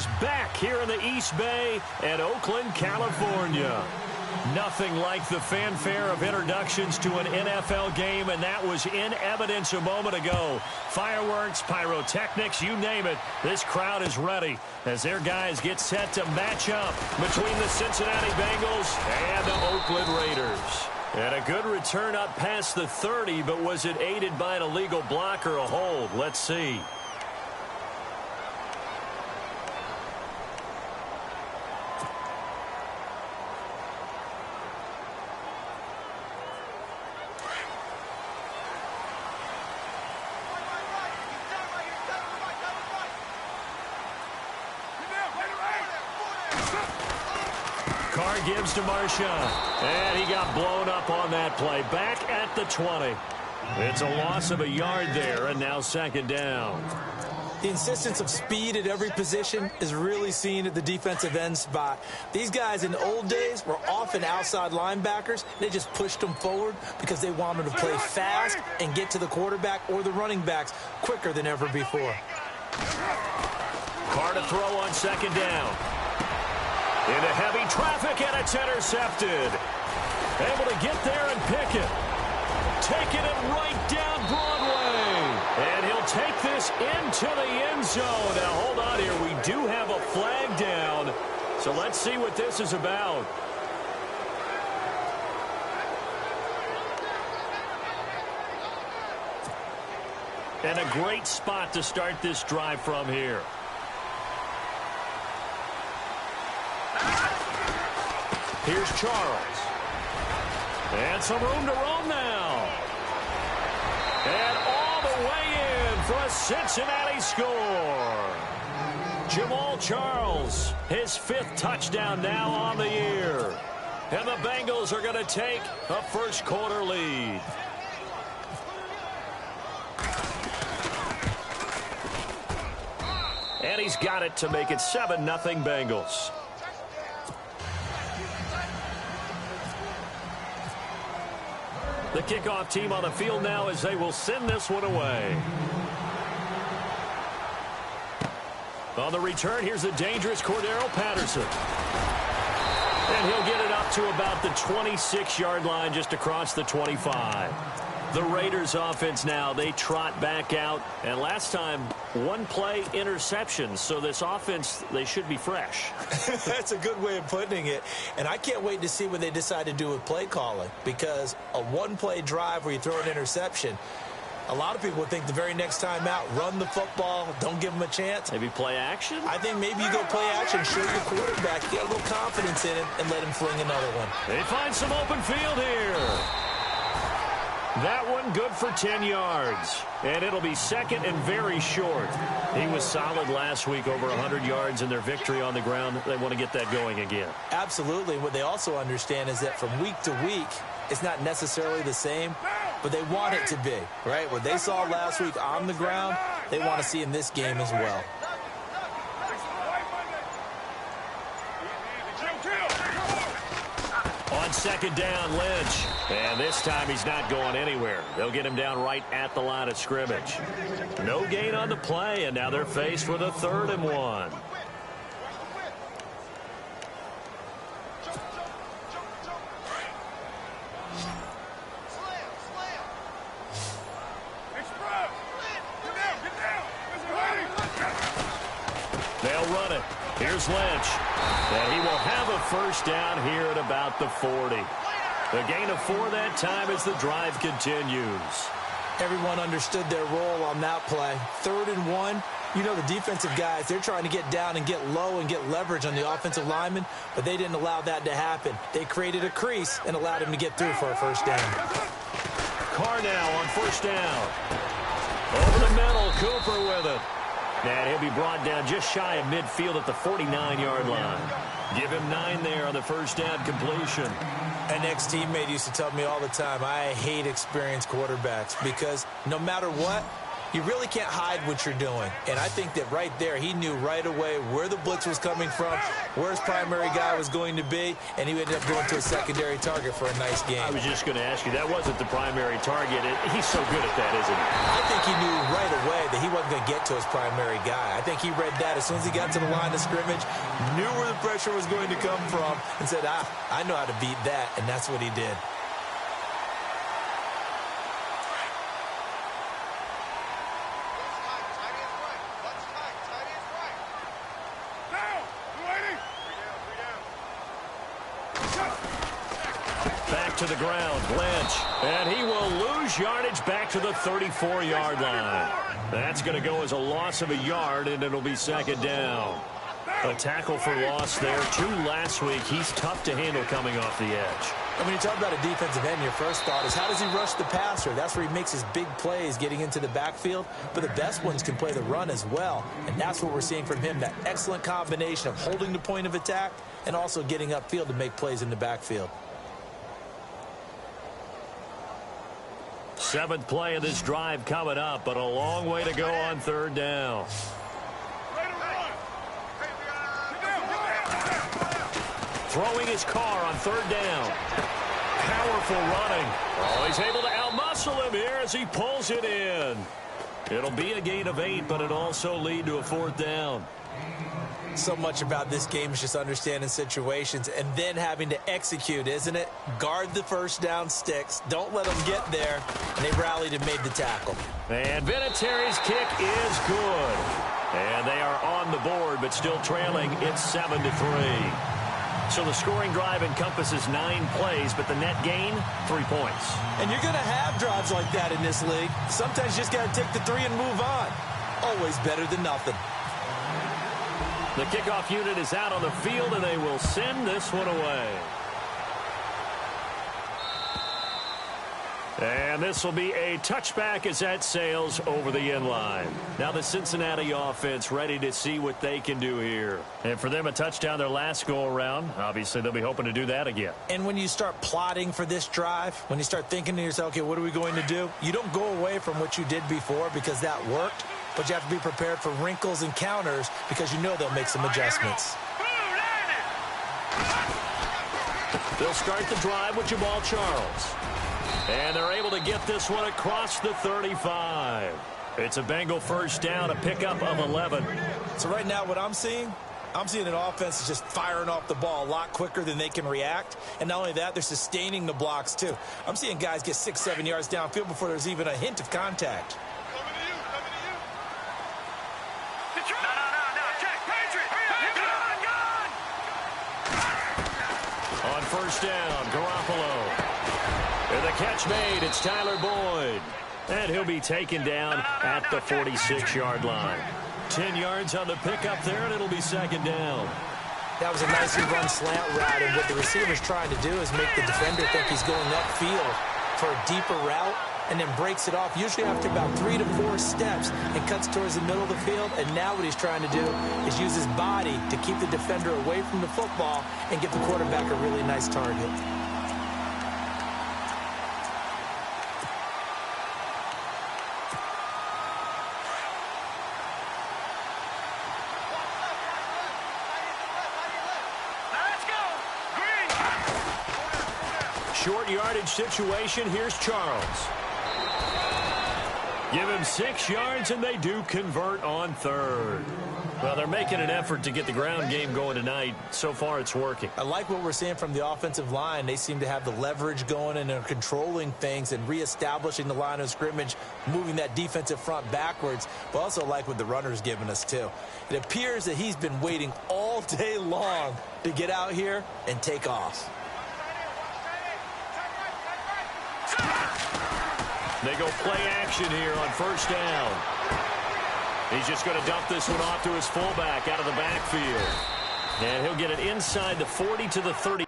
is back here in the East Bay at Oakland, California. Nothing like the fanfare of introductions to an NFL game, and that was in evidence a moment ago. Fireworks, pyrotechnics, you name it. This crowd is ready as their guys get set to match up between the Cincinnati Bengals and the Oakland Raiders. And a good return up past the 30, but was it aided by an illegal block or a hold? Let's see. Carr gives to Marshawn, and he got blown up on that play. Back at the 20. It's a loss of a yard there, and now second down. The insistence of speed at every position is really seen at the defensive end spot. These guys in the old days were often outside linebackers. They just pushed them forward because they wanted to play fast and get to the quarterback or the running backs quicker than ever before. Carr to throw on second down. Into heavy traffic, and it's intercepted. Able to get there and pick it. Taking it right down Broadway. And he'll take this into the end zone. Now, hold on here. We do have a flag down. So let's see what this is about. And a great spot to start this drive from here. Here's Charles. And some room to roam now. And all the way in for a Cincinnati score. Jamal Charles, his 5th touchdown now on the year. And the Bengals are going to take a first-quarter lead. And he's got it to make it 7-0 Bengals. The kickoff team on the field now as they will send this one away. On the return, here's the dangerous Cordero Patterson. And he'll get it up to about the 26-yard line, just across the 25. The Raiders offense now, they trot back out. And last time, one-play interception. So this offense, they should be fresh. That's a good way of putting it. And I can't wait to see what they decide to do with play calling. Because a one-play drive where you throw an interception, a lot of people would think the very next time out, run the football, don't give them a chance. Maybe play action? I think maybe you go play action, show your quarterback, get a little confidence in it, and let him fling another one. They find some open field here. That one good for 10 yards. And it'll be second and very short. He was solid last week, over 100 yards in their victory on the ground. They want to get that going again. Absolutely. What they also understand is that from week to week, it's not necessarily the same, but they want it to be, right? What they saw last week on the ground, they want to see in this game as well. On second down, Lynch. And this time he's not going anywhere. They'll get him down right at the line of scrimmage. No gain on the play, and now they're faced with a 3rd and 1. They'll run it. Here's Lynch. And he will have a first down here at about the 40. A gain of 4 that time as the drive continues. Everyone understood their role on that play. 3rd and 1. You know, the defensive guys, they're trying to get down and get low and get leverage on the offensive lineman, but they didn't allow that to happen. They created a crease and allowed him to get through for a first down. Carr now on first down. Over the middle, Cooper with it. And he'll be brought down just shy of midfield at the 49-yard line. Give him 9 there on the first down completion. An ex-teammate used to tell me all the time, I hate experienced quarterbacks because no matter what, you really can't hide what you're doing. And I think that right there, he knew right away where the blitz was coming from, where his primary guy was going to be, and he ended up going to a secondary target for a nice game. I was just going to ask you, that wasn't the primary target. He's so good at that, isn't he? I think he knew right away that he wasn't going to get to his primary guy. I think he read that as soon as he got to the line of scrimmage, knew where the pressure was going to come from, and said, I know how to beat that, and that's what he did. Back to the ground, Lynch. And he will lose yardage back to the 34-yard line. That's going to go as a loss of a yard, and it'll be second down. A tackle for loss there. 2 last week. He's tough to handle coming off the edge. And when you talk about a defensive end, your first thought is, how does he rush the passer? That's where he makes his big plays getting into the backfield. But the best ones can play the run as well. And that's what we're seeing from him, that excellent combination of holding the point of attack and also getting upfield to make plays in the backfield. 7th play of this drive coming up, but a long way to go on third down. Throwing his car on third down. Powerful running. Oh, he's able to outmuscle him here as he pulls it in. It'll be a gain of 8, but it'll also lead to a 4th down. So much about this game is just understanding situations and then having to execute, isn't it? Guard the first down sticks. Don't let them get there. And they rallied and made the tackle. And Vinatieri's kick is good. And they are on the board, but still trailing. It's 7-3. So the scoring drive encompasses 9 plays, but the net gain, 3 points. And you're going to have drives like that in this league. Sometimes you just got to take the 3 and move on. Always better than nothing. The kickoff unit is out on the field, and they will send this one away. And this will be a touchback as that sails over the end line. Now the Cincinnati offense ready to see what they can do here. And for them, a touchdown their last go-around. Obviously, they'll be hoping to do that again. And when you start plotting for this drive, when you start thinking to yourself, okay, what are we going to do? You don't go away from what you did before because that worked. But you have to be prepared for wrinkles and counters because you know they'll make some adjustments. They'll start the drive with Jamal Charles. And they're able to get this one across the 35. It's a Bengal first down, a pickup of 11. So right now what I'm seeing an offense is just firing off the ball a lot quicker than they can react. And not only that, they're sustaining the blocks too. I'm seeing guys get 6-7 yards downfield before there's even a hint of contact. On first down, Garoppolo. And the catch made, it's Tyler Boyd. And he'll be taken down at the 46-yard line. 10 yards on the pickup there, and it'll be second down. That was a nicely run slant route, and what the receiver's trying to do is make the defender think he's going upfield for a deeper route, and then breaks it off, usually after about 3 to 4 steps, and cuts towards the middle of the field. And now what he's trying to do is use his body to keep the defender away from the football and give the quarterback a really nice target. Short yardage situation. Here's Charles. Give him 6 yards, and they do convert on third. Well, they're making an effort to get the ground game going tonight. So far, it's working. I like what we're seeing from the offensive line. They seem to have the leverage going, and they're controlling things and reestablishing the line of scrimmage, moving that defensive front backwards. But also like what the runner's giving us, too. It appears that he's been waiting all day long to get out here and take off. They go play action here on first down. He's just going to dump this one off to his fullback out of the backfield. And he'll get it inside the 40 to the 30.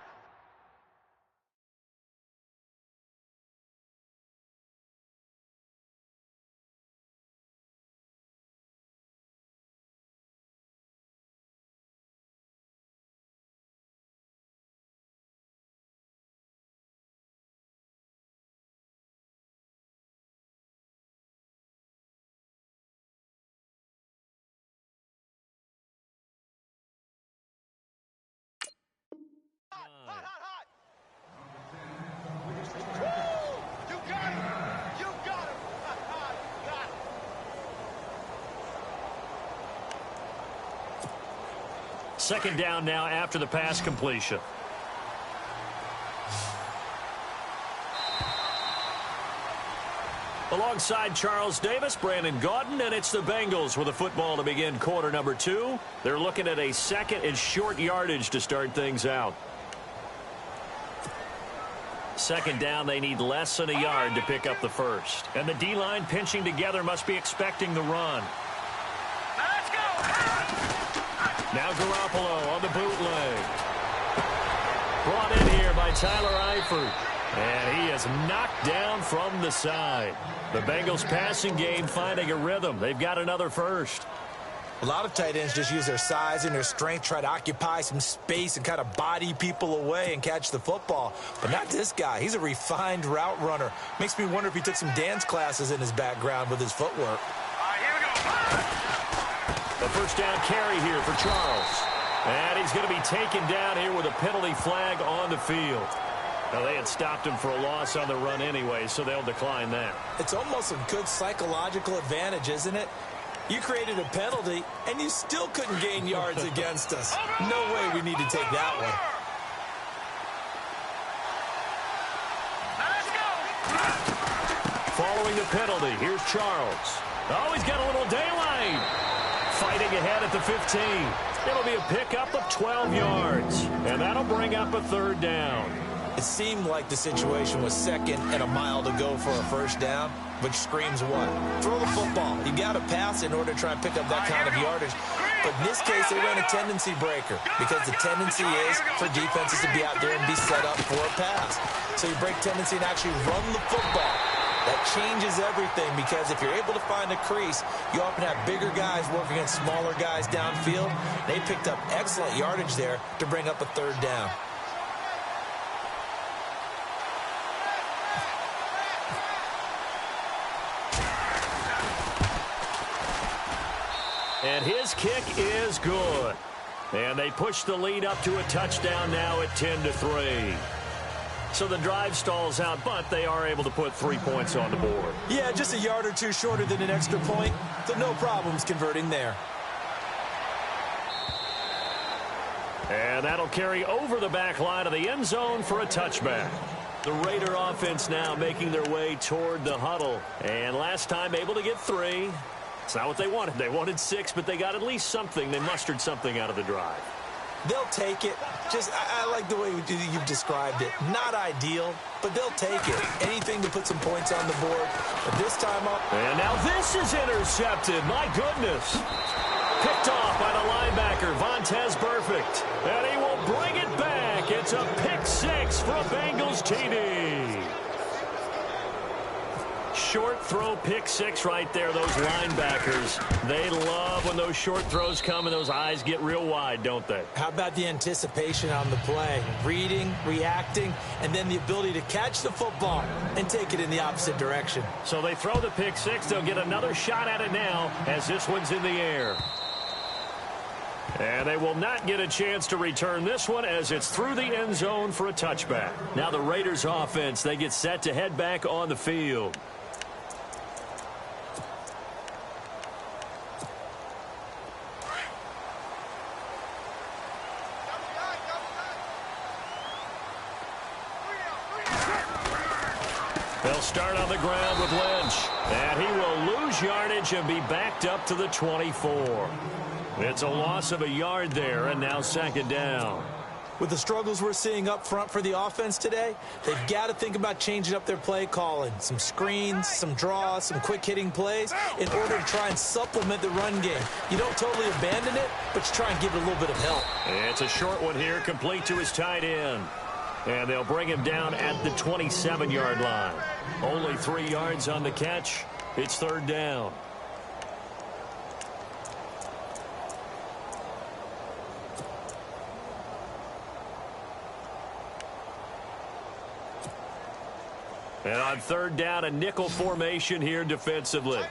Second down now after the pass completion. Alongside Charles Davis, Brandon Gaudin, and it's the Bengals with a football to begin quarter number 2. They're looking at a second and short yardage to start things out. Second down, they need less than a yard to pick up the first. And the D-line pinching together must be expecting the run. Let's go! Now Garoppolo on the bootleg. Brought in here by Tyler Eifert. And he is knocked down from the side. The Bengals passing game finding a rhythm. They've got another first. A lot of tight ends just use their size and their strength, try to occupy some space and kind of body people away and catch the football. But not this guy. He's a refined route runner. Makes me wonder if he took some dance classes in his background with his footwork. All right, here we go. The first down carry here for Charles. And he's going to be taken down here with a penalty flag on the field. Now, they had stopped him for a loss on the run anyway, so they'll decline that. It's almost a good psychological advantage, isn't it? You created a penalty, and you still couldn't gain yards against us. No way we need to take that one. Following the penalty, here's Charles. Oh, he's got a little daylight. Fighting ahead at the 15. It'll be a pickup of 12 yards, and that'll bring up a third down. It seemed like the situation was second and a mile to go for a first down, which screams what? Throw the football. You got to pass in order to try and pick up that kind of yardage. But in this case, they ran a tendency breaker because the tendency is for defenses to be out there and be set up for a pass. So you break tendency and actually run the football. That changes everything because if you're able to find a crease, you often have bigger guys working against smaller guys downfield. They picked up excellent yardage there to bring up a third down. And his kick is good. And they push the lead up to a touchdown now at 10-3. So the drive stalls out, but they are able to put 3 points on the board. Yeah, just a yard or two shorter than an extra point, so no problems converting there. And that'll carry over the back line of the end zone for a touchback. The Raider offense now making their way toward the huddle. And last time able to get 3. It's not what they wanted. They wanted 6, but they got at least something. They mustered something out of the drive. They'll take it. I like the way you've described it. Not ideal, but they'll take it. Anything to put some points on the board. But this time up. And now this is intercepted. My goodness. Picked off by the linebacker, Vontaze Burfict. And he will bring it back. It's a pick 6 for a Bengals TD. Short throw, pick 6 right there. Those linebackers, they love when those short throws come and those eyes get real wide, don't they? How about the anticipation on the play? Reading, reacting, and then the ability to catch the football and take it in the opposite direction. So they throw the pick 6. They'll get another shot at it now as this one's in the air. And they will not get a chance to return this one as it's through the end zone for a touchback. Now the Raiders offense, they get set to head back on the field. They'll start on the ground with Lynch. And he will lose yardage and be backed up to the 24. It's a loss of a yard there, and now second down. With the struggles we're seeing up front for the offense today, they've got to think about changing up their play calling. Some screens, some draws, some quick-hitting plays in order to try and supplement the run game. You don't totally abandon it, but you try and give it a little bit of help. It's a short one here, complete to his tight end. And they'll bring him down at the 27-yard line. Only 3 yards on the catch. It's third down. And on third down, a nickel formation here defensively.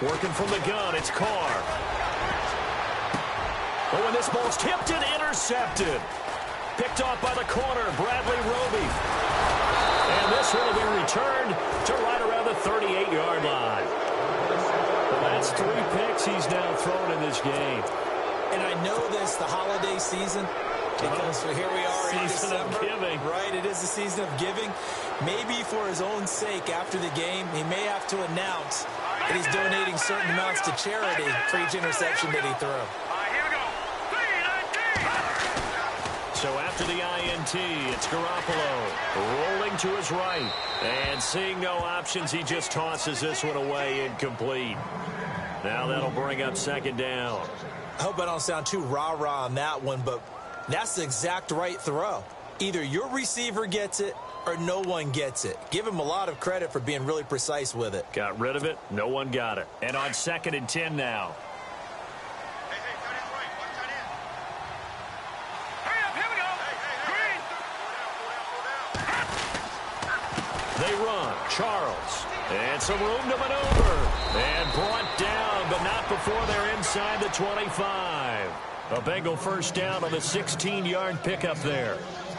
Working from the gun, it's Carr. Oh, and this ball's tipped and intercepted. Picked off by the corner, Bradley Roby. And this one will be returned to right around the 38-yard line. Well, that's 3 picks he's now thrown in this game. And I know this, the holiday season, because here we are in Season December. of giving. Right, it is the season of giving. Maybe for his own sake, after the game, he may have to announce that he's donating certain amounts to charity for each interception that he threw. Here we go. 3-19. So after the INT, it's Garoppolo rolling to his right. And seeing no options, he just tosses this one away incomplete. Now that'll bring up second down. I hope I don't sound too rah-rah on that one, but that's the exact right throw. Either your receiver gets it or no one gets it. Give him a lot of credit for being really precise with it. Got rid of it. No one got it. And on 2nd and 10 now. Hey, tight end's right. One tight end. Hurry up, here we go. Green. They run. Charles. And some room to maneuver. And brought down, but not before they're inside the 25. A Bengal first down on the 16-yard pickup there.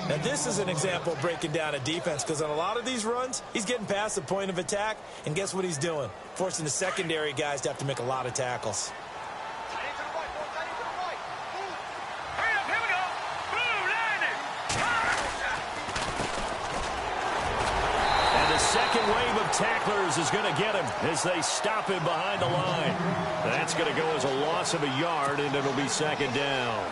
Now, this is an example of breaking down a defense, because on a lot of these runs, he's getting past the point of attack, and guess what he's doing? Forcing the secondary guys to have to make a lot of tackles. Tight end to the right, boy. Tight end to the right. Move. Hurry up, here we go. Boom, landing. And the second wave of tacklers is going to get him as they stop him behind the line. That's going to go as a loss of a yard, and it'll be second down.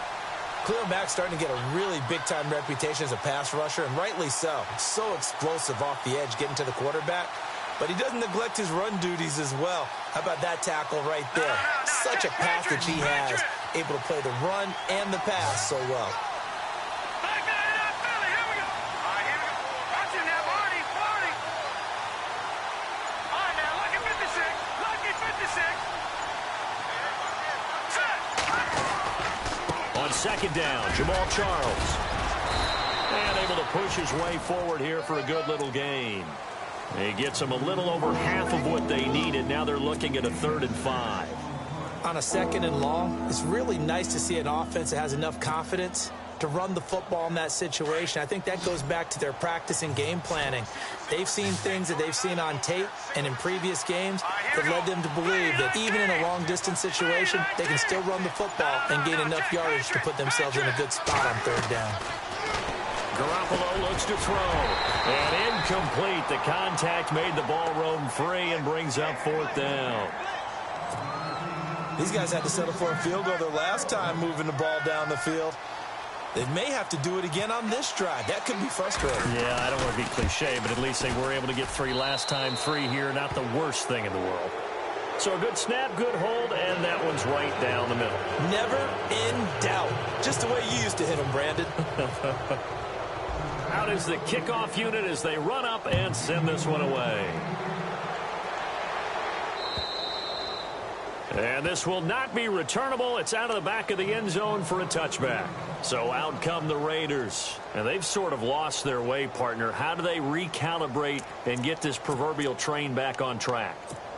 Khalil Mack's starting to get a really big-time reputation as a pass rusher, and rightly so. So explosive off the edge getting to the quarterback. But he doesn't neglect his run duties as well. How about that tackle right there? Such a package he has, able to play the run and the pass so well. Back that up, Philly. Here we go. Here we go. Watching that, Marty. Marty. All right, now, lucky 56. Lucky 56. Set. On second down, Jamal Charles. And able to push his way forward here for a good little gain. He gets them a little over half of what they needed. Now they're looking at a 3rd and 5. On a 2nd and long, it's really nice to see an offense that has enough confidence to run the football in that situation. I think that goes back to their practice and game planning. They've seen things that they've seen on tape and in previous games that led them to believe that even in a long-distance situation, they can still run the football and gain enough yardage to put themselves in a good spot on 3rd down. Garoppolo looks to throw. And incomplete. The contact made the ball roam free and brings up 4th down. These guys had to settle for a field goal their last time moving the ball down the field. They may have to do it again on this drive. That could be frustrating. Yeah, I don't want to be cliche, but at least they were able to get 3 last time. 3 here, not the worst thing in the world. So a good snap, good hold, and that one's right down the middle. Never in doubt. Just the way you used to hit them, Brandon. Out is the kickoff unit as they run up and send this one away. And this will not be returnable. It's out of the back of the end zone for a touchback. So out come the Raiders. And they've sort of lost their way, partner. How do they recalibrate and get this proverbial train back on track?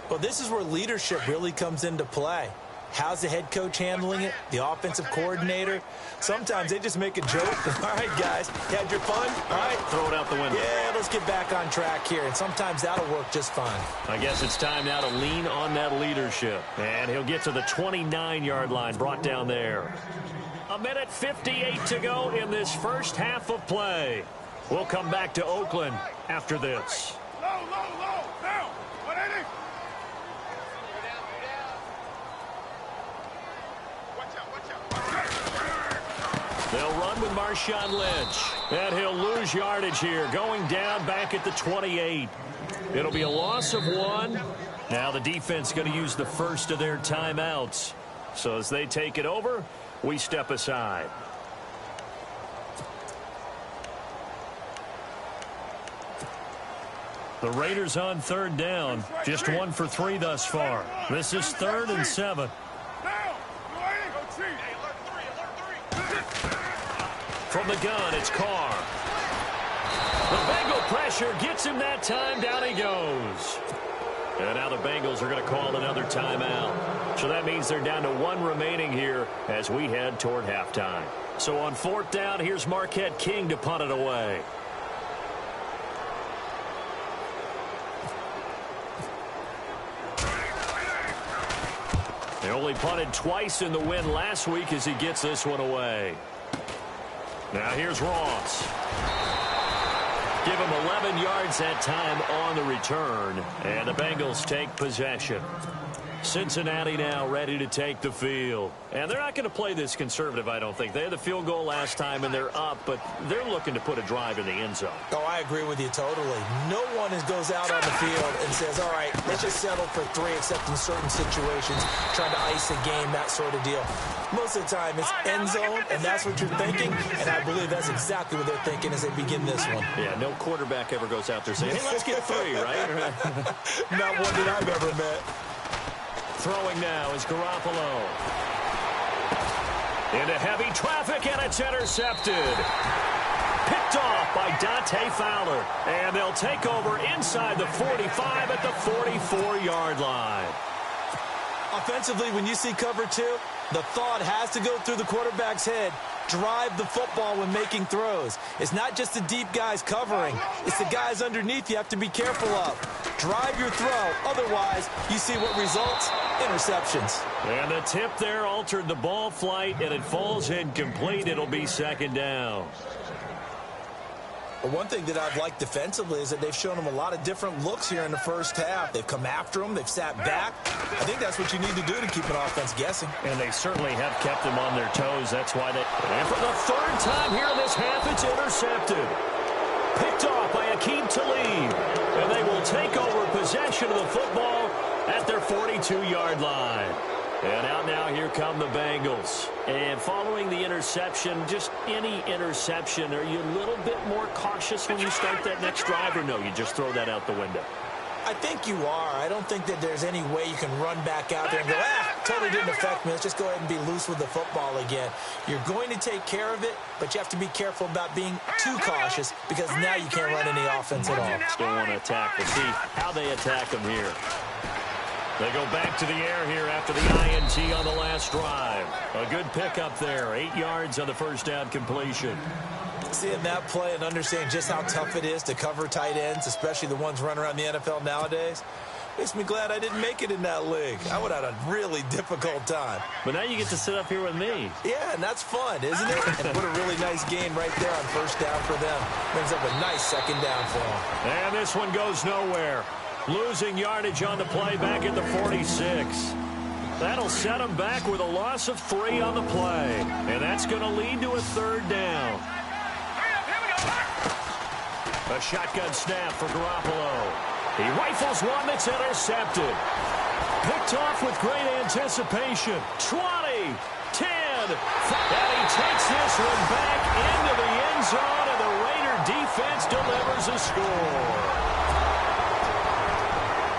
Well, this is where leadership really comes into play. How's the head coach handling it? The offensive coordinator? Sometimes they just make a joke. All right, guys, you had your fun? All right. Throw it out the window. Yeah, let's get back on track here. And sometimes that'll work just fine. I guess it's time now to lean on that leadership. And he'll get to the 29-yard line, brought down there. 1:58 to go in this first half of play. We'll come back to Oakland after this. Low, down. 180. They'll run with Marshawn Lynch. And he'll lose yardage here, going down back at the 28. It'll be a loss of 1. Now the defense going to use the first of their timeouts. So as they take it over, we step aside. The Raiders on 3rd down. Just 1 for 3 thus far. This is 3rd and 7. From the gun, it's Carr. The Bengal pressure gets him that time. Down he goes. And now the Bengals are going to call another timeout. So that means they're down to 1 remaining here as we head toward halftime. So on 4th down, here's Marquette King to punt it away. They only punted twice in the win last week as he gets this one away. Now here's Ross. Give him 11 yards that time on the return. And the Bengals take possession. Cincinnati now ready to take the field. And they're not going to play this conservative, I don't think. They had the field goal last time, and they're up, but they're looking to put a drive in the end zone. Oh, I agree with you totally. No one goes out on the field and says, all right, let's just settle for 3, except in certain situations, trying to ice a game, that sort of deal. Most of the time, it's end zone, and that's what you're thinking, and I believe that's exactly what they're thinking as they begin this one. Yeah, no quarterback ever goes out there saying, hey, let's get 3, right? Not one that I've ever met. Throwing now is Garoppolo. Into heavy traffic, and it's intercepted. Picked off by Dante Fowler. And they'll take over inside the 45 at the 44-yard line. Offensively, when you see cover 2, the thought has to go through the quarterback's head. Drive the football when making throws. It's not just the deep guys covering. It's the guys underneath you have to be careful of. Drive your throw. Otherwise, you see what results? Interceptions. And the tip there altered the ball flight, and it falls incomplete. It'll be second down. Well, one thing that I've liked defensively is that they've shown them a lot of different looks here in the first half. They've come after them. They've sat back. I think that's what you need to do to keep an offense guessing. And they certainly have kept them on their toes. That's why they... And for the 3rd time here in this half, it's intercepted. Picked off by Akeem Talib. And they will take over possession of the football at their 42-yard line. And out now, here come the Bengals. And following the interception, just any interception, are you a little bit more cautious when you start that next drive, or no, you just throw that out the window? I think you are. I don't think that there's any way you can run back out there and go, totally didn't affect me. Let's just go ahead and be loose with the football again. You're going to take care of it, but you have to be careful about being too cautious because now you can't run any offense at all. Still want to attack. We'll see how they attack them here. They go back to the air here after the INT on the last drive. A good pickup there. 8 yards on the first down completion. Seeing that play and understanding just how tough it is to cover tight ends, especially the ones running around the NFL nowadays, makes me glad I didn't make it in that league. I would have had a really difficult time. But now you get to sit up here with me. Yeah, and that's fun, isn't it? And what a really nice game right there on first down for them. Brings up a nice second down for them. And this one goes nowhere. Losing yardage on the play back at the 46. That'll set them back with a loss of 3 on the play. And that's going to lead to a 3rd down. A shotgun snap for Garoppolo. He rifles one that's intercepted. Picked off with great anticipation. 20, 10, and he takes this one back into the end zone, and the Raider defense delivers a score.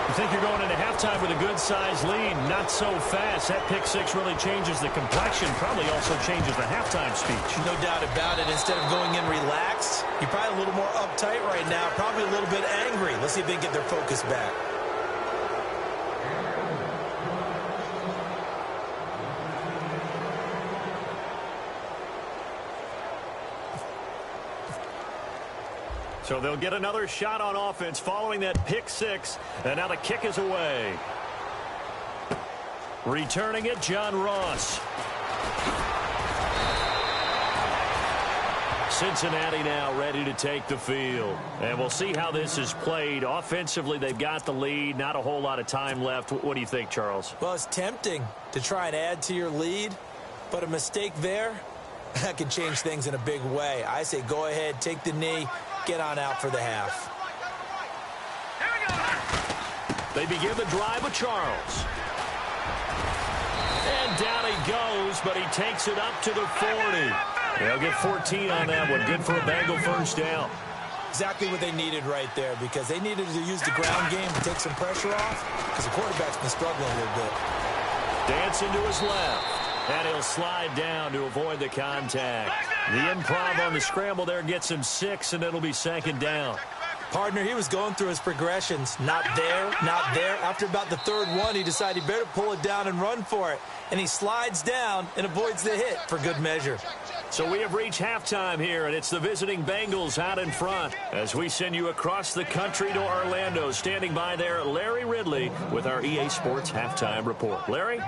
You think you're going into halftime with a good-sized lead, not so fast. That pick 6 really changes the complexion, probably also changes the halftime speech. No doubt about it. Instead of going in relaxed, you're probably a little more uptight right now, probably a little bit angry. Let's see if they can get their focus back. So they'll get another shot on offense following that pick 6. And now the kick is away. Returning it, John Ross. Cincinnati now ready to take the field. And we'll see how this is played. Offensively, they've got the lead. Not a whole lot of time left. What do you think, Charles? Well, it's tempting to try and add to your lead. But a mistake there, that could change things in a big way. I say go ahead, take the knee. Get on out for the half. They begin the drive with Charles. And down he goes, but he takes it up to the 40. They'll get 14 on that one. Good for a Bengal first down. Exactly what they needed right there, because they needed to use the ground game to take some pressure off, because the quarterback's been struggling a little bit. Dancing to his left. And he'll slide down to avoid the contact. The improv on the scramble there gets him 6, and it'll be second down. Partner, he was going through his progressions. Not there, not there. After about the third one, he decided he better pull it down and run for it. And he slides down and avoids the hit for good measure. So we have reached halftime here, and it's the visiting Bengals out in front. As we send you across the country to Orlando, standing by there, Larry Ridley with our EA Sports Halftime Report. Larry?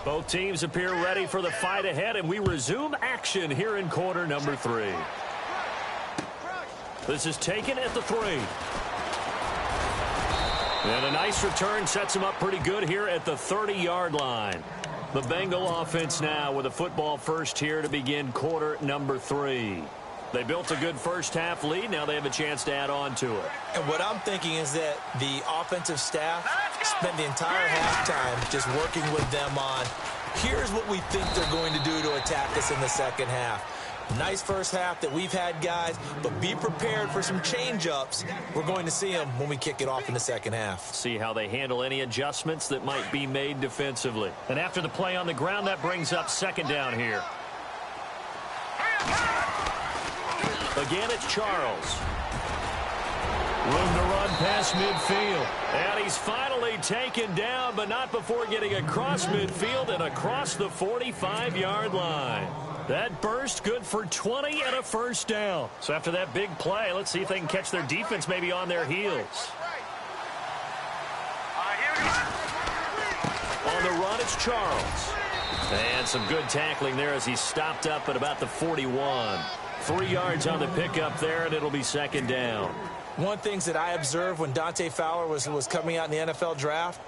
Both teams appear ready for the fight ahead, and we resume action here in quarter number 3. This is taken at the 3. And a nice return sets him up pretty good here at the 30-yard line. The Bengal offense now with a football first here to begin quarter number 3. They built a good first-half lead. Now they have a chance to add on to it. And what I'm thinking is that the offensive staff spent the entire halftime just working with them on, here's what we think they're going to do to attack us in the second half. Nice first half that we've had, guys, but be prepared for some change-ups. We're going to see them when we kick it off in the second half. See how they handle any adjustments that might be made defensively. And after the play on the ground, that brings up second down here. Again, it's Charles. Room to run past midfield. And he's finally taken down, but not before getting across midfield and across the 45-yard line. That burst good for 20 and a first down. So after that big play, let's see if they can catch their defense maybe on their heels. On the run, it's Charles. And some good tackling there as he stopped up at about the 41. 3 yards on the pickup there, and it'll be second down. One of the things that I observed when Dante Fowler was coming out in the NFL draft,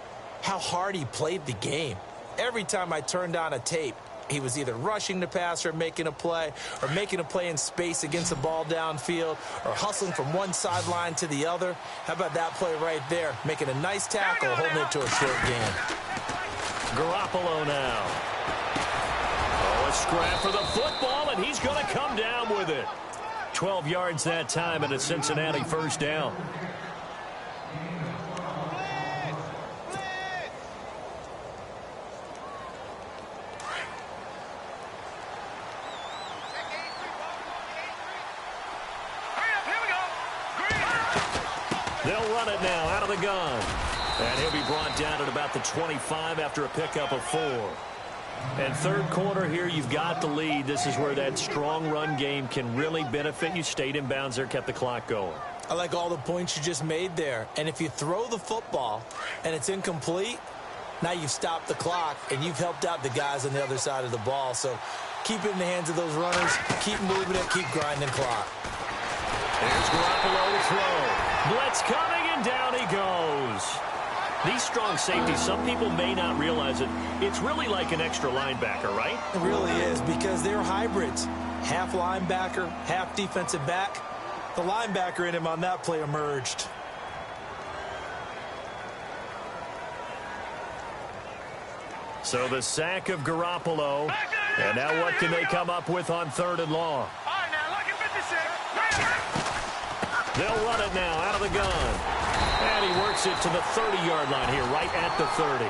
how hard he played the game. Every time I turned on a tape, he was either rushing the passer, making a play, or making a play in space against the ball downfield, or hustling from one sideline to the other. How about that play right there? Making a nice tackle, holding it to a short gain. Garoppolo now. Oh, a scrap for the football, and he's going to come down with it. 12 yards that time, and a Cincinnati first down. They'll run it now out of the gun. And he'll be brought down at about the 25 after a pickup of 4. And third quarter here, you've got the lead. This is where that strong run game can really benefit you. Stayed in bounds there, kept the clock going. I like all the points you just made there. And if you throw the football and it's incomplete, now you've stopped the clock and you've helped out the guys on the other side of the ball. So keep it in the hands of those runners. Keep moving it. Keep grinding clock. There's Garoppolo to throw. Blitz coming, and down he goes. These strong safeties, some people may not realize it. It's really like an extra linebacker, right? It really is, because they're hybrids. Half linebacker, half defensive back. The linebacker in him on that play emerged. So the sack of Garoppolo. And now what can they come up with on third and long? They'll run it now out of the gun. And he works it to the 30-yard line here, right at the 30.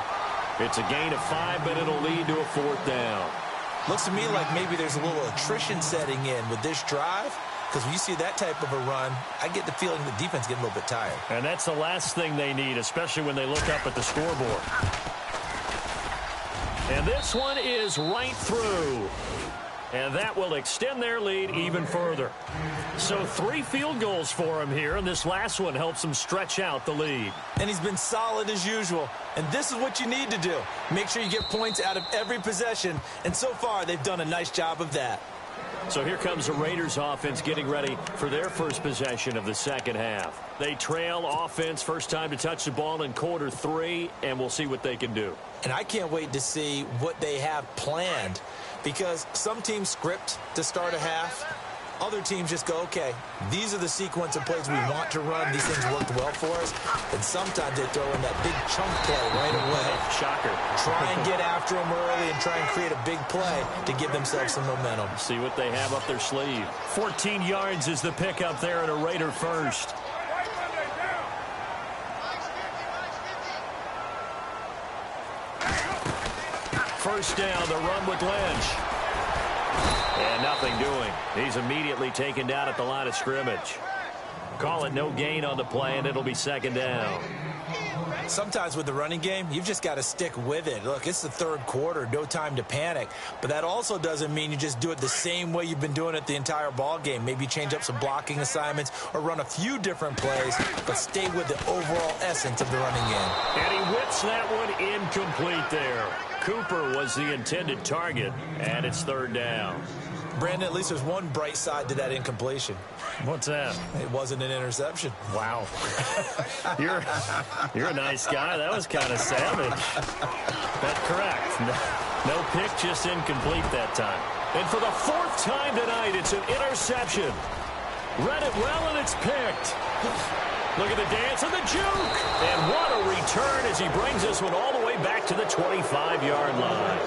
It's a gain of 5, but it'll lead to a fourth down. Looks to me like maybe there's a little attrition setting in with this drive, because when you see that type of a run, I get the feeling the defense getting a little bit tired. And that's the last thing they need, especially when they look up at the scoreboard. And this one is right through. And that will extend their lead even further. So 3 field goals for him here, and this last one helps him stretch out the lead. And he's been solid as usual. And this is what you need to do. Make sure you get points out of every possession. And so far, they've done a nice job of that. So here comes the Raiders offense getting ready for their first possession of the second half. They trail offense, first time to touch the ball in quarter 3, and we'll see what they can do. And I can't wait to see what they have planned, because some teams script to start a half. Other teams just go, okay, these are the sequence of plays we want to run. These things worked well for us. And sometimes they throw in that big chunk play right away. Shocker. Try and get after them early and try and create a big play to give themselves some momentum. See what they have up their sleeve. 14 yards is the pickup there at a Raider first. First down, the run with Lynch. And nothing doing. He's immediately taken down at the line of scrimmage. Call it no gain on the play, and it'll be second down. Sometimes with the running game, you've just got to stick with it. Look, it's the third quarter, no time to panic. But that also doesn't mean you just do it the same way you've been doing it the entire ball game. Maybe change up some blocking assignments or run a few different plays, but stay with the overall essence of the running game. And he whips that one incomplete there. Cooper was the intended target, and it's third down. Brandon, at least there's one bright side to that incompletion. What's that? It wasn't an interception. Wow. You're a nice guy. That was kind of savage. But correct. No pick, just incomplete that time. And for the fourth time tonight, it's an interception. Read it well, and it's picked. Look at the dance and the juke. And what a return as he brings this one all the way back to the 25-yard line.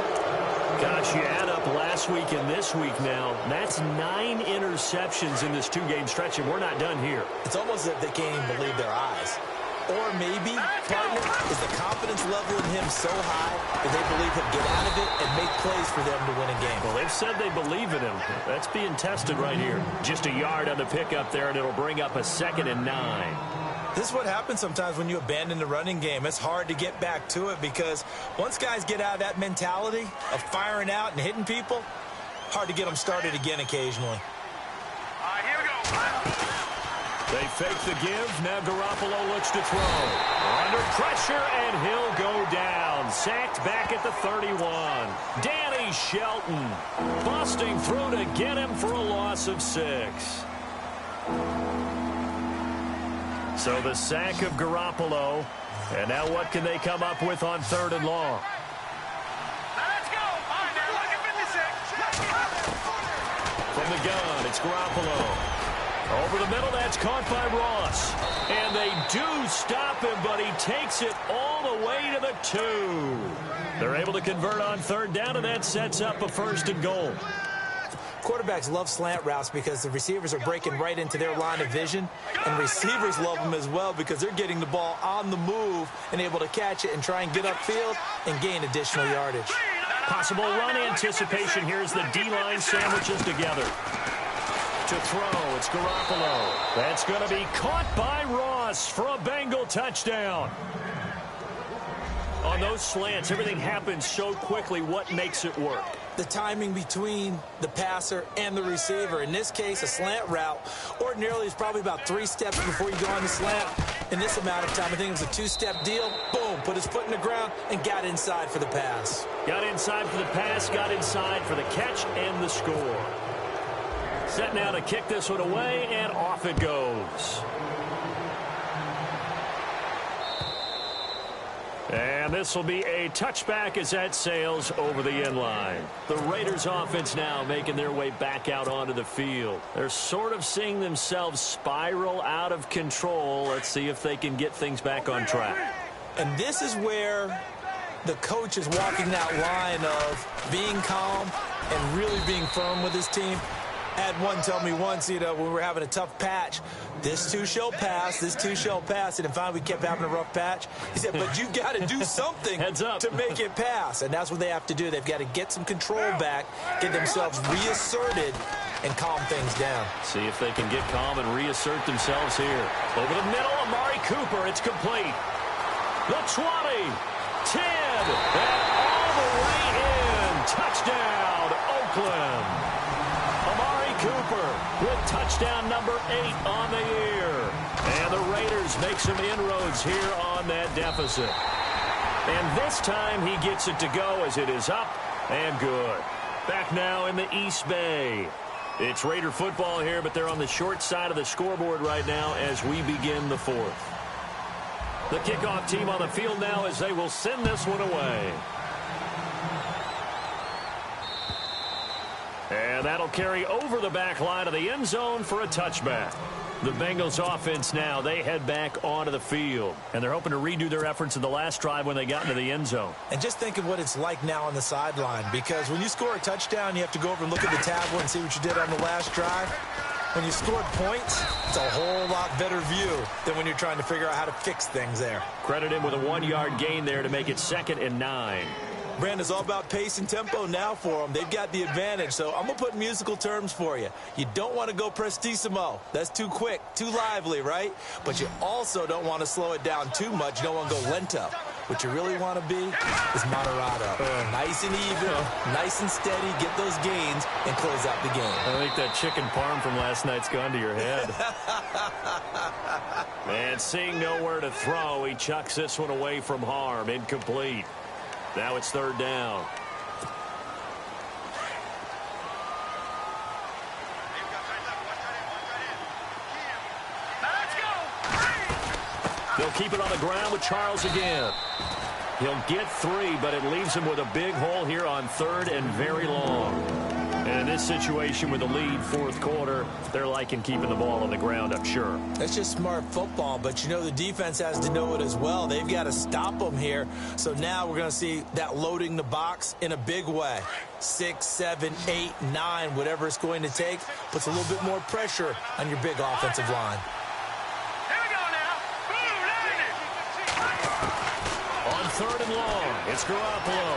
Gosh, you add up last week and this week now. That's 9 interceptions in this two-game stretch, and we're not done here. It's almost as if they can't even believe their eyes. Or maybe, partner, is the confidence level in him so high that they believe he'll get out of it and make plays for them to win a game. Well, they've said they believe in him. That's being tested right here. Just a yard on the pickup there, and it'll bring up a 2nd and 9. This is what happens sometimes when you abandon the running game. It's hard to get back to it because once guys get out of that mentality of firing out and hitting people, hard to get them started again occasionally. Here we go. They fake the give. Now Garoppolo looks to throw. Under pressure, and he'll go down. Sacked back at the 31. Danny Shelton busting through to get him for a loss of 6. So the sack of Garoppolo. And now what can they come up with on 3rd and long? Let's go. All right, now look at 56. From the gun, it's Garoppolo. Over the middle, that's caught by Ross. And they do stop him, but he takes it all the way to the 2. They're able to convert on 3rd down, and that sets up a 1st and goal. Quarterbacks love slant routes because the receivers are breaking right into their line of vision, and receivers love them as well because they're getting the ball on the move and able to catch it and try and get upfield and gain additional yardage. Possible run anticipation here as the D-line sandwiches together. To throw, it's Garoppolo. That's going to be caught by Ross for a Bengal touchdown. On those slants, everything happens so quickly. What makes it work? The timing between the passer and the receiver. In this case, a slant route ordinarily is probably about 3 steps before you go on the slant. In this amount of time, I think it was a 2-step deal. Boom, put his foot in the ground and got inside for the pass. Got inside for the pass, got inside for the catch and the score. Set now to kick this one away, and off it goes. And this will be a touchback as that sails over the end line. The Raiders offense now making their way back out onto the field. They're sort of seeing themselves spiral out of control. Let's see if they can get things back on track. And this is where the coach is walking that line of being calm and really being firm with his team. I had one tell me once, when we were having a tough patch, this too shall pass, this too shall pass. And finally we kept having a rough patch. He said, but you've got to do something to make it pass. And that's what they have to do. They've got to get some control back, get themselves reasserted, and calm things down. See if they can get calm and reassert themselves here. Over the middle, Amari Cooper. It's complete. The 20, 10, and all the way in. Touchdown, Oakland. Cooper with touchdown number 8 on the year. And the Raiders make some inroads here on that deficit. And this time he gets it to go as it is up and good. Back now in the East Bay. It's Raider football here, but they're on the short side of the scoreboard right now as we begin the 4th. The kickoff team on the field now as they will send this one away. And that'll carry over the back line of the end zone for a touchback. The Bengals offense now, they head back onto the field. And they're hoping to redo their efforts in the last drive when they got into the end zone. And just think of what it's like now on the sideline. Because when you score a touchdown, you have to go over and look at the tablet and see what you did on the last drive. When you scored points, it's a whole lot better view than when you're trying to figure out how to fix things there. Credit him with a 1-yard gain there to make it 2nd and 9. Brandon, it's all about pace and tempo now for them. They've got the advantage, so I'm going to put musical terms for you. You don't want to go prestissimo. That's too quick, too lively, right? But you also don't want to slow it down too much. You don't want to go lento. What you really want to be is moderato. Nice and even, nice and steady, get those gains, and close out the game. I think that chicken parm from last night's gone to your head. And seeing nowhere to throw, he chucks this one away from harm. Incomplete. Now it's third down. They'll keep it on the ground with Charles again. He'll get 3, but it leaves him with a big hole here on third and very long. And in this situation with the lead, fourth quarter, they're liking keeping the ball on the ground, I'm sure. That's just smart football, but you know the defense has to know it as well. They've got to stop them here. So now we're going to see that loading the box in a big way. 6, 7, 8, 9, whatever it's going to take, puts a little bit more pressure on your big offensive line. Third and long. It's Garoppolo.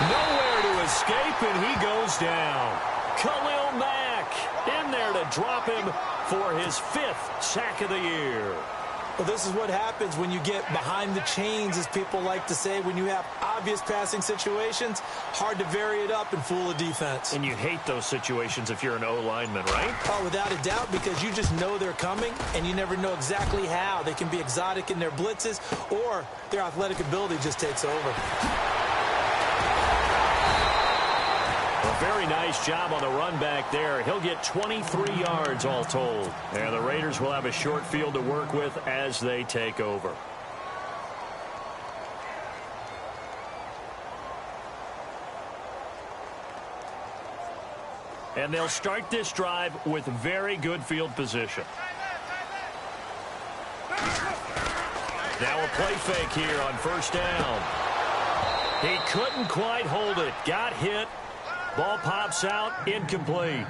Nowhere to escape, and he goes down. Khalil Mack in there to drop him for his 5th sack of the year. Well, this is what happens when you get behind the chains, as people like to say. When you have obvious passing situations, hard to vary it up and fool a defense. And you hate those situations if you're an O-lineman, right? Oh, without a doubt, because you just know they're coming, and you never know exactly how. They can be exotic in their blitzes, or their athletic ability just takes over. A very nice job on the run back there. He'll get 23 yards all told. And the Raiders will have a short field to work with as they take over. And they'll start this drive with very good field position. Now a play fake here on first down. He couldn't quite hold it. Got hit. Ball pops out, incomplete.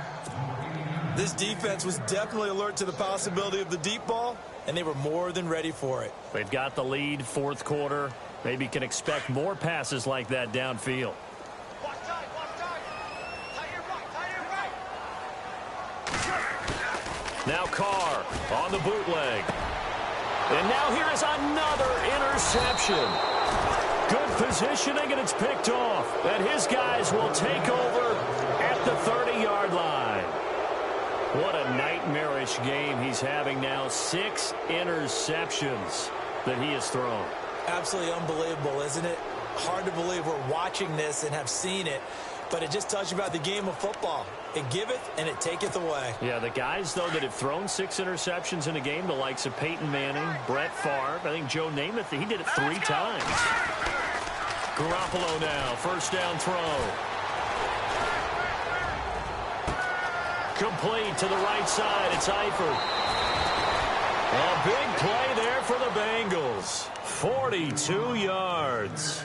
This defense was definitely alert to the possibility of the deep ball, and they were more than ready for it. They've got the lead, fourth quarter. Maybe can expect more passes like that downfield. Now Carr on the bootleg. And now here is another interception. Good positioning, and it's picked off. And his guys will take over at the 30-yard line. What a nightmarish game he's having now. 6 interceptions that he has thrown. Absolutely unbelievable, isn't it? Hard to believe we're watching this and have seen it, but it just tells you about the game of football. It giveth and it taketh away. Yeah, the guys, though, that have thrown 6 interceptions in a game, the likes of Peyton Manning, Brett Favre, I think Joe Namath, he did it 3 times. Garoppolo now, first down throw. Complete to the right side. It's Eifert. A big play there for the Bengals. 42 yards.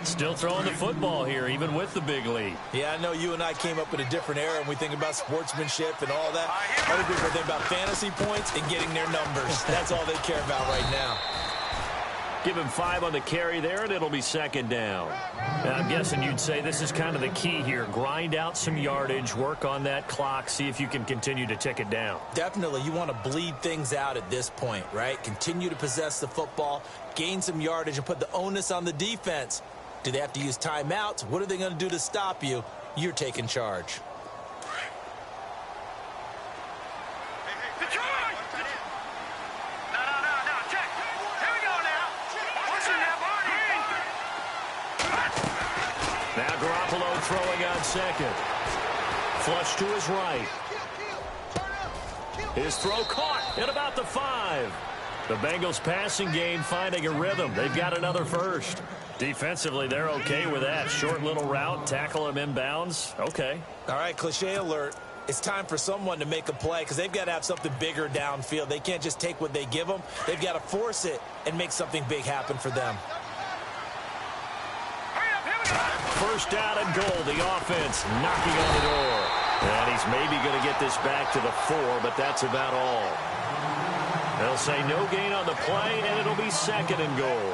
Still throwing the football here, even with the big lead. Yeah, I know you and I came up in a different era, and we think about sportsmanship and all that. Other people think about fantasy points and getting their numbers. That's all they care about right now. Give him 5 on the carry there, and it'll be second down. Now, I'm guessing you'd say this is kind of the key here. Grind out some yardage, work on that clock, see if you can continue to tick it down. Definitely. You want to bleed things out at this point, right? Continue to possess the football, gain some yardage, and put the onus on the defense. Do they have to use timeouts? What are they going to do to stop you? You're taking charge. Now Garoppolo throwing on second. Flush to his right. His throw caught at about the 5. The Bengals passing game finding a rhythm. They've got another first. Defensively, they're okay with that. Short little route, tackle him inbounds. Okay. All right, cliche alert. It's time for someone to make a play because they've got to have something bigger downfield. They can't just take what they give them. They've got to force it and make something big happen for them. First down and goal. The offense knocking on the door. And he's maybe going to get this back to the 4, but that's about all. They'll say no gain on the play, and it'll be second and goal.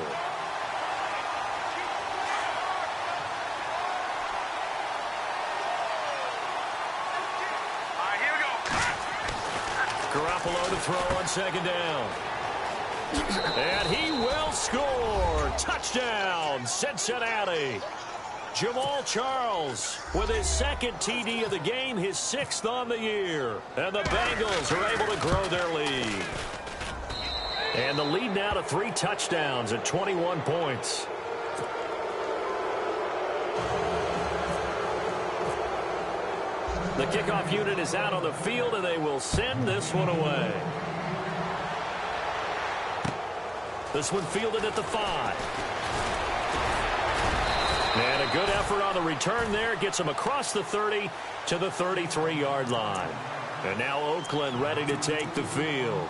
to throw on second down. And he will score. Touchdown, Cincinnati. Jamal Charles with his second TD of the game, his 6th on the year. And the Bengals are able to grow their lead. And the lead now to 3 touchdowns at 21 points. The kickoff unit is out on the field, and they will send this one away. This one fielded at the 5. And a good effort on the return there. Gets him across the 30 to the 33-yard line. And now Oakland ready to take the field.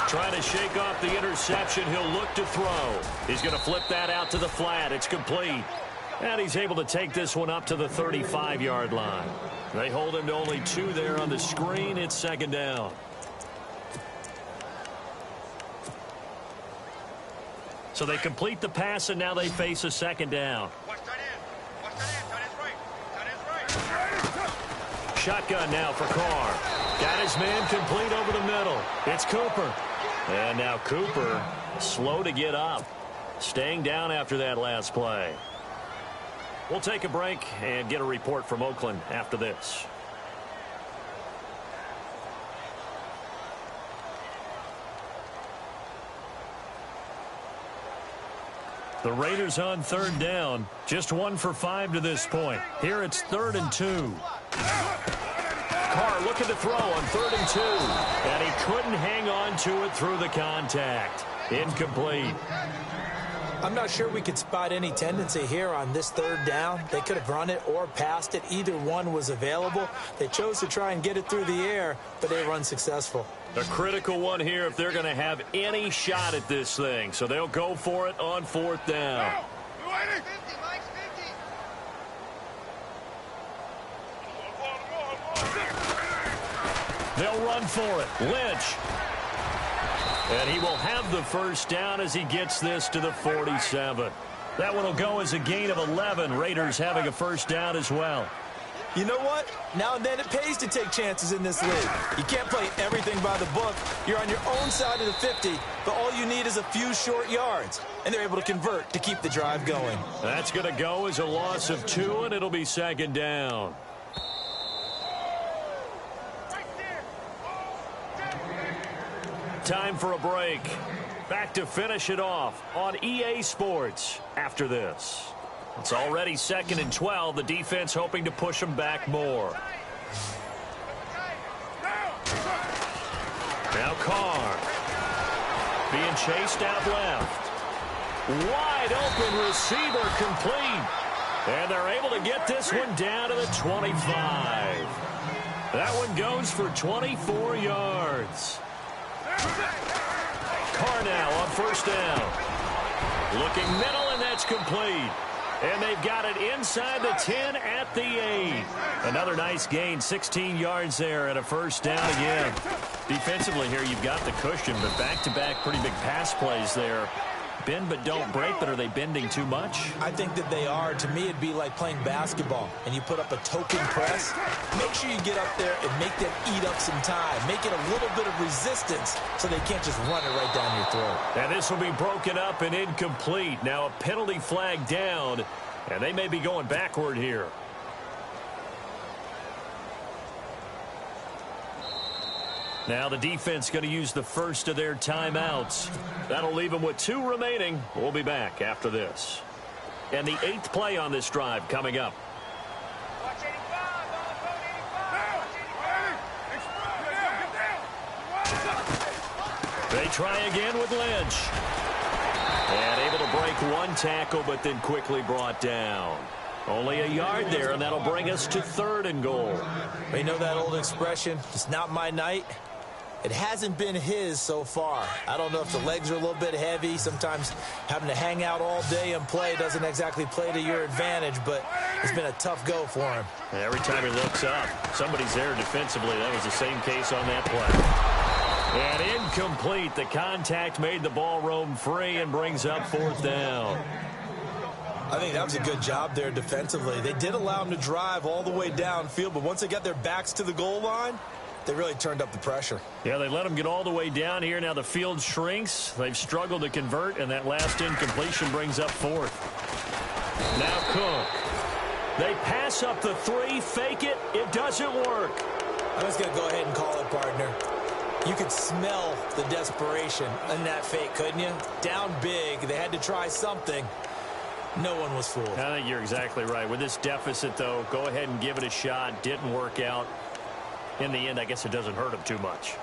Trying to shake off the interception. He'll look to throw. He's going to flip that out to the flat. It's complete. And he's able to take this one up to the 35-yard line. They hold him to only 2 there on the screen. It's second down. So they complete the pass, and now they face a second down. Shotgun now for Carr. Got his man complete over the middle. It's Cooper. And now Cooper, slow to get up. Staying down after that last play. We'll take a break and get a report from Oakland after this. The Raiders on 3rd down. Just 1 for 5 to this point. Here it's 3rd and 2. Carr looking to throw on 3rd and 2. And he couldn't hang on to it through the contact. Incomplete. I'm not sure we could spot any tendency here on this 3rd down. They could have run it or passed it. Either one was available. They chose to try and get it through the air, but they were unsuccessful. A critical one here if they're going to have any shot at this thing. So they'll go for it on 4th down. They'll run for it. Lynch. And he will have the first down as he gets this to the 47. That one will go as a gain of 11. Raiders having a first down as well. You know what? Now and then it pays to take chances in this league. You can't play everything by the book. You're on your own side of the 50, but all you need is a few short yards. And they're able to convert to keep the drive going. That's going to go as a loss of 2, and it'll be second down. Time for a break. Back to finish it off on EA Sports after this. It's already 2nd and 12. The defense hoping to push them back more. Now Carr. Being chased out left. Wide open receiver complete. And they're able to get this one down to the 25. That one goes for 24 yards. Carr now on 1st down. Looking middle, and that's complete. And they've got it inside the 10 at the 8. Another nice gain, 16 yards there, and a first down again. Defensively here, you've got the cushion, but back-to-back pretty big pass plays there. Bend but don't break, but are they bending too much? I think that they are. To me, it'd be like playing basketball, and you put up a token press. Make sure you get up there and make them eat up some time. Make it a little bit of resistance so they can't just run it right down your throat. And this will be broken up and incomplete. Now a penalty flag down, and they may be going backward here. Now the defense going to use the first of their timeouts. That'll leave them with 2 remaining. We'll be back after this. And the 8th play on this drive coming up. They try again with Lynch. And able to break 1 tackle, but then quickly brought down. Only a yard there, and that'll bring us to 3rd and goal. You know that old expression, it's not my night? It hasn't been his so far. I don't know if the legs are a little bit heavy. Sometimes having to hang out all day and play doesn't exactly play to your advantage, but It's been a tough go for him. And every time he looks up, somebody's there defensively. That was the same case on that play. And incomplete. The contact made the ball roam free and brings up 4th down. I think that was a good job there defensively. They did allow him to drive all the way downfield, but once they got their backs to the goal line, they really turned up the pressure. Yeah, they let him get all the way down here. Now the field shrinks. They've struggled to convert, and that last incompletion brings up 4th. Now Cook. They pass up the 3, fake it. It doesn't work. I'm just going to go ahead and call it, partner. You could smell the desperation in that fake, couldn't you? Down big. They had to try something. No one was fooled. I think you're exactly right. With this deficit, though, go ahead and give it a shot. Didn't work out. In the end, I guess it doesn't hurt him too much.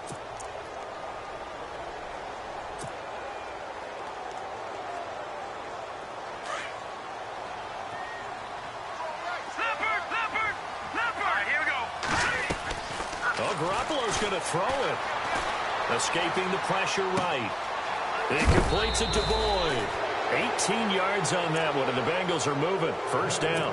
Here we go. Oh, Garoppolo's going to throw it. Escaping the pressure right. He completes it to Boyd. 18 yards on that one, and the Bengals are moving. 1st down.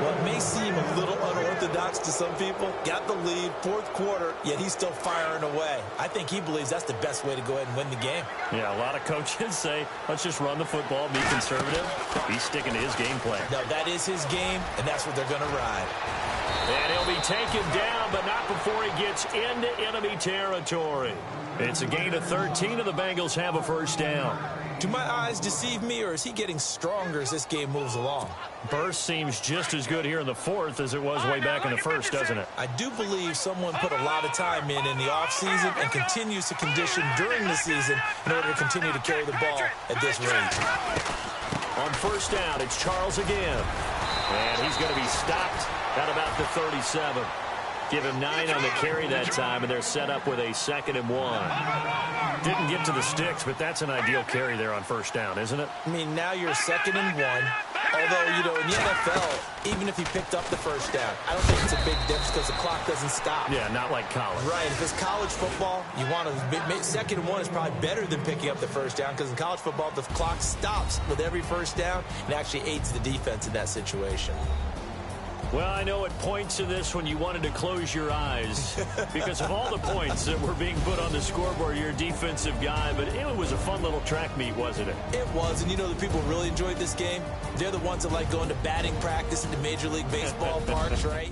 What may seem a little unorthodox to some people, got the lead, 4th quarter, yet he's still firing away. I think he believes that's the best way to go ahead and win the game. Yeah, a lot of coaches say, let's just run the football, be conservative. He's sticking to his game plan. No, that is his game, and that's what they're going to ride. And he'll be taken down, but not before he gets into enemy territory. It's a gain of 13, and the Bengals have a 1st down. Do my eyes deceive me, or is he getting stronger as this game moves along? Burst seems just as good here in the 4th as it was way back in the 1st, doesn't it? I do believe someone put a lot of time in the offseason and continues to condition during the season in order to continue to carry the ball at this rate. On 1st down, it's Charles again. And he's going to be stopped at about the 37. Give him 9 on the carry that time, and they're set up with a 2nd and 1. Didn't get to the sticks, but that's an ideal carry there on 1st down, isn't it? I mean, now you're 2nd and 1. Although, you know, in the NFL, even if he picked up the 1st down, I don't think it's a big difference because the clock doesn't stop. Yeah, not like college. Right. If it's college football, you want to 2nd and 1 is probably better than picking up the 1st down because in college football, the clock stops with every 1st down and actually aids the defense in that situation. Well, I know at points in this when you wanted to close your eyes because of all the points that were being put on the scoreboard. You're a defensive guy, but it was a fun little track meet, wasn't it? It was, and you know the people who really enjoyed this game? They're the ones that like going to batting practice at the Major League Baseball parks, right?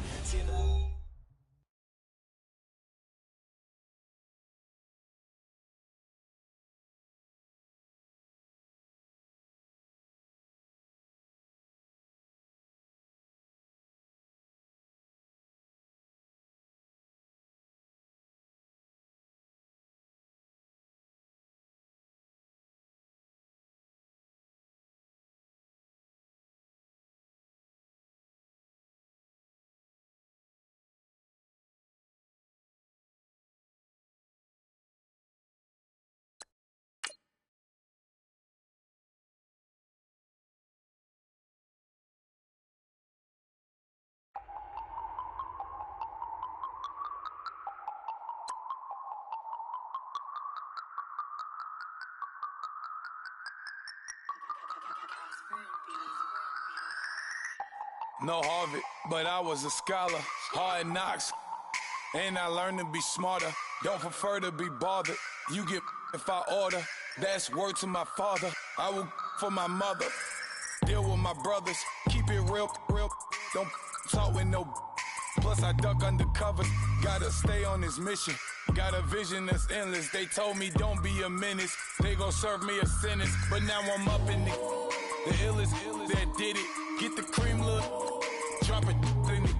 No Harvard, but I was a scholar. Hard knocks, and I learned to be smarter. Don't prefer to be bothered. You get if I order. That's word to my father. I will for my mother. Deal with my brothers. Keep it real. Don't talk with no. Plus I duck undercover. Gotta stay on this mission. Got a vision that's endless. They told me don't be a menace. They gon' serve me a sentence. But now I'm up in the illest that did it. Get the cream look. Drop it in it.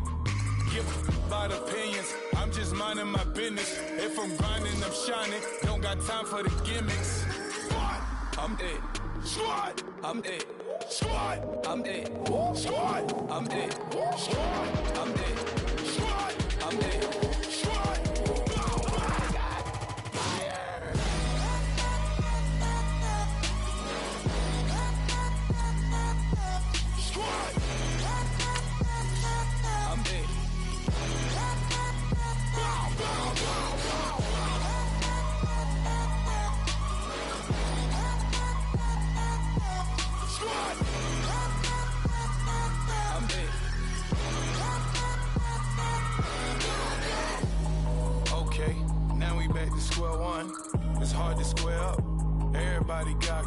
Give about opinions. I'm just minding my business. If I'm grinding, I'm shining. Don't got time for the gimmicks. Squad, I'm it. Squad, I'm it. Squad, I'm it. Squad, I'm it. Squad, I'm it. Squad, I'm it. Squad. everybody got.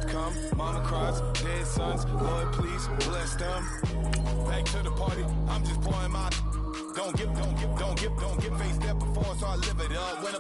Come, mama cries, dead sons, Lord please bless them. Back to the party, I'm just pouring my. Don't get faced up before, so I live it up. When a